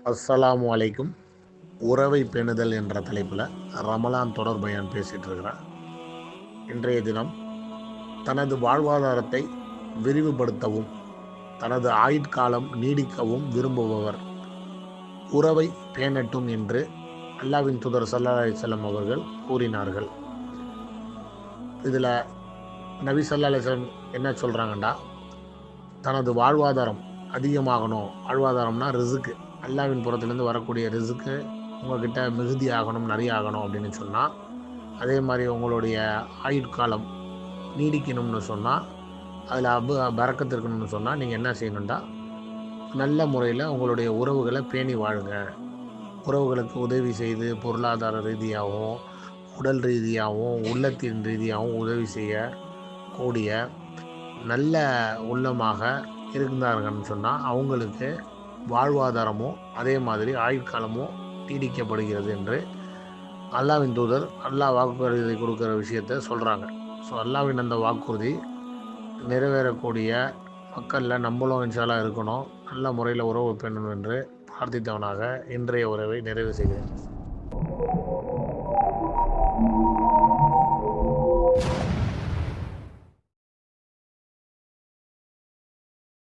அஸ்ஸலாமு அலைக்கும். உறவை பேணுதல் என்ற தலைப்பில் ரமலான் தொடர் பயான் பேசிகிட்டு இருக்கிறேன். இன்றைய தினம் தனது வாழ்வாதாரத்தை விரிவுபடுத்தவும் தனது ஆயுட்காலம் நீடிக்கவும் விரும்புபவர் உறவை பேணட்டும் என்று அல்லாஹ்வின் தூதர் ஸல்லல்லாஹு அலைஹி வஸல்லம் அவர்கள் கூறினார்கள். இதில் நபி ஸல்லல்லாஹு அலைஹி வஸல்லம் என்ன சொல்கிறாங்கண்டா, தனது வாழ்வாதாரம் அதிகமாகணும். வாழ்வாதாரம்னா ரிசுக்கு, அல்லாஹ்வின் புறத்துலேருந்து வரக்கூடிய ரிசுக்கு உங்கள்கிட்ட மிகுதி ஆகணும், நிறைய ஆகணும் அப்படின்னு சொன்னால், அதே மாதிரி உங்களுடைய ஆயுட்காலம் நீடிக்கணும்னு சொன்னால், அதில் பரக்கத்து இருக்கணும்னு சொன்னால், நீங்கள் என்ன செய்யணுண்டா, நல்ல முறையில் உங்களுடைய உறவுகளை பேணி வாழுங்க. உறவுகளுக்கு உதவி செய்து பொருளாதார ரீதியாகவும் உடல் ரீதியாகவும் உள்ளத்தின் ரீதியாகவும் உதவி செய்யக்கூடிய நல்ல உள்ளமாக இருந்தாங்கன்னு சொன்னால் அவங்களுக்கு வாழ்வாதாரமும் அதே மாதிரி ஆயுட்காலமும் நீடிக்கப்படுகிறது என்று அல்லாஹ்வின் தூதர் அல்லாஹ் வாக்குறுதி கொடுக்குற விஷயத்த சொல்கிறாங்க. ஸோ அல்லாஹ்வின் அந்த வாக்குறுதி நிறைவேறக்கூடிய மக்களில் நம்மளும் இன்ஷா அல்லாஹ் இருக்கணும். நல்ல முறையில் உறவு பேணணும் என்று பிரார்த்தித்தவனாக இன்றைய உறவை நிறைவு செய்கிறேன்.